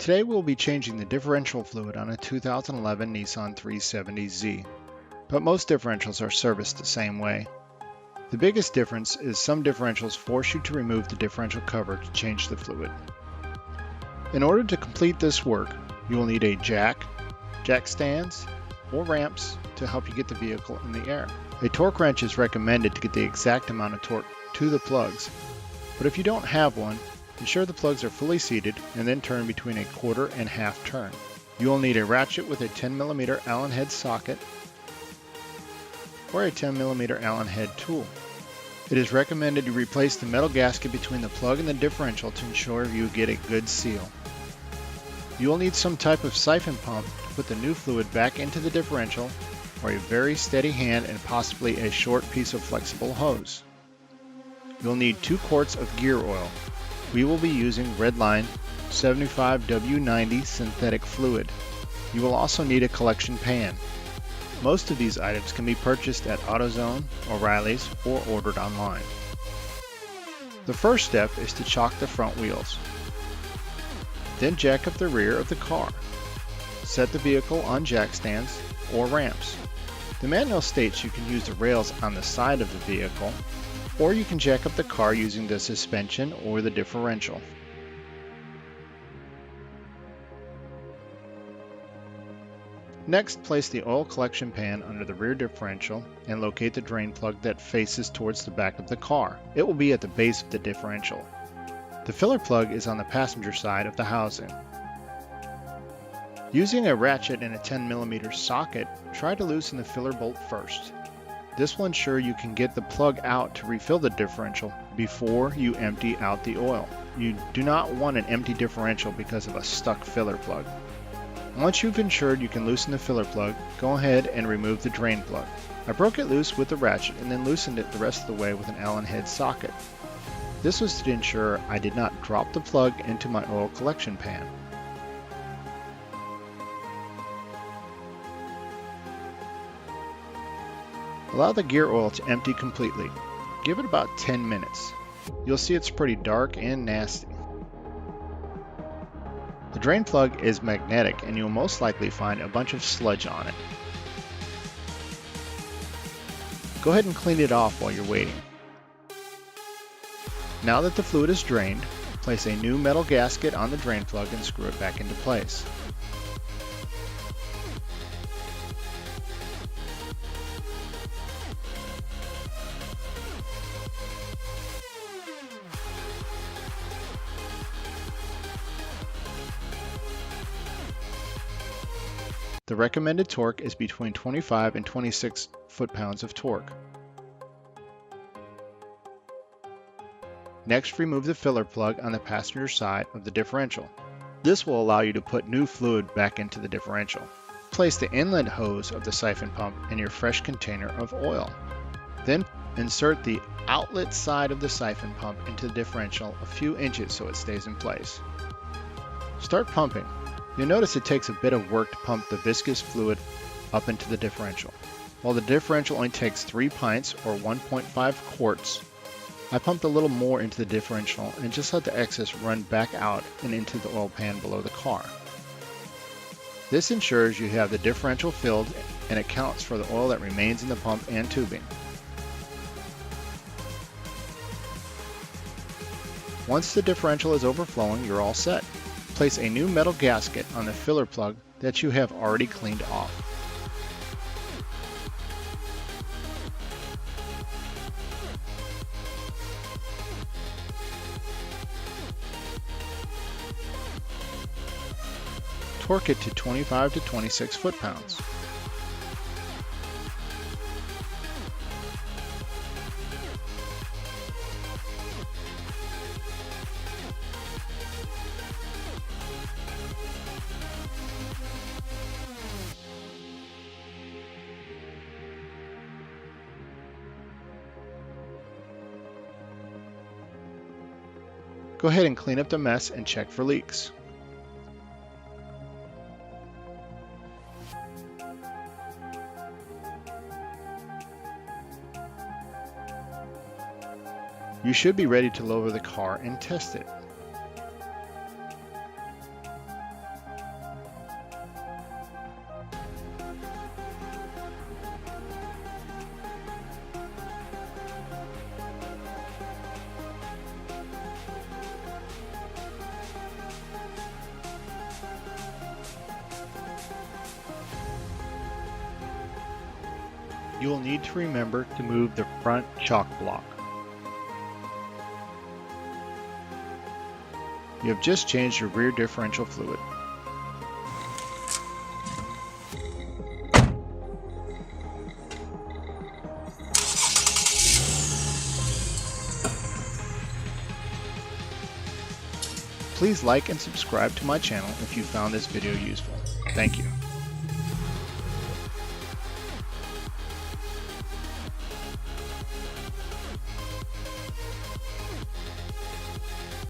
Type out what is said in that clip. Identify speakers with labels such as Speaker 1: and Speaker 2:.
Speaker 1: Today we'll be changing the differential fluid on a 2011 Nissan 370Z, but most differentials are serviced the same way. The biggest difference is some differentials force you to remove the differential cover to change the fluid. In order to complete this work, you will need a jack stands, or ramps to help you get the vehicle in the air. A torque wrench is recommended to get the exact amount of torque to the plugs, but if you don't have one, ensure the plugs are fully seated and then turn between a quarter and half turn. You will need a ratchet with a 10mm Allen head socket or a 10mm Allen head tool. It is recommended you replace the metal gasket between the plug and the differential to ensure you get a good seal. You will need some type of siphon pump to put the new fluid back into the differential, or a very steady hand and possibly a short piece of flexible hose. You'll need 2 quarts of gear oil. We will be using Redline 75W90 synthetic fluid. You will also need a collection pan. Most of these items can be purchased at AutoZone, O'Reilly's, or ordered online. The first step is to chock the front wheels. Then jack up the rear of the car. Set the vehicle on jack stands or ramps. The manual states you can use the rails on the side of the vehicle, or you can jack up the car using the suspension or the differential. Next, place the oil collection pan under the rear differential and locate the drain plug that faces towards the back of the car. It will be at the base of the differential. The filler plug is on the passenger side of the housing. Using a ratchet and a 10mm socket, try to loosen the filler bolt first. This will ensure you can get the plug out to refill the differential before you empty out the oil. You do not want an empty differential because of a stuck filler plug. Once you've ensured you can loosen the filler plug, go ahead and remove the drain plug. I broke it loose with the ratchet and then loosened it the rest of the way with an Allen head socket. This was to ensure I did not drop the plug into my oil collection pan. Allow the gear oil to empty completely. Give it about 10 minutes. You'll see it's pretty dark and nasty. The drain plug is magnetic and you'll most likely find a bunch of sludge on it. Go ahead and clean it off while you're waiting. Now that the fluid is drained, place a new metal gasket on the drain plug and screw it back into place. The recommended torque is between 25 and 26 foot-pounds of torque. Next, remove the filler plug on the passenger side of the differential. This will allow you to put new fluid back into the differential. Place the inlet hose of the siphon pump in your fresh container of oil. Then insert the outlet side of the siphon pump into the differential a few inches so it stays in place. Start pumping. You'll notice it takes a bit of work to pump the viscous fluid up into the differential. While the differential only takes 3 pints or 1.5 quarts, I pumped a little more into the differential and just let the excess run back out and into the oil pan below the car. This ensures you have the differential filled and accounts for the oil that remains in the pump and tubing. Once the differential is overflowing, you're all set. Place a new metal gasket on the filler plug that you have already cleaned off. Torque it to 25 to 26 foot-pounds. Go ahead and clean up the mess and check for leaks. You should be ready to lower the car and test it. you will need to remember to move the front shock block. You have just changed your rear differential fluid. Please like and subscribe to my channel if you found this video useful. Thank you.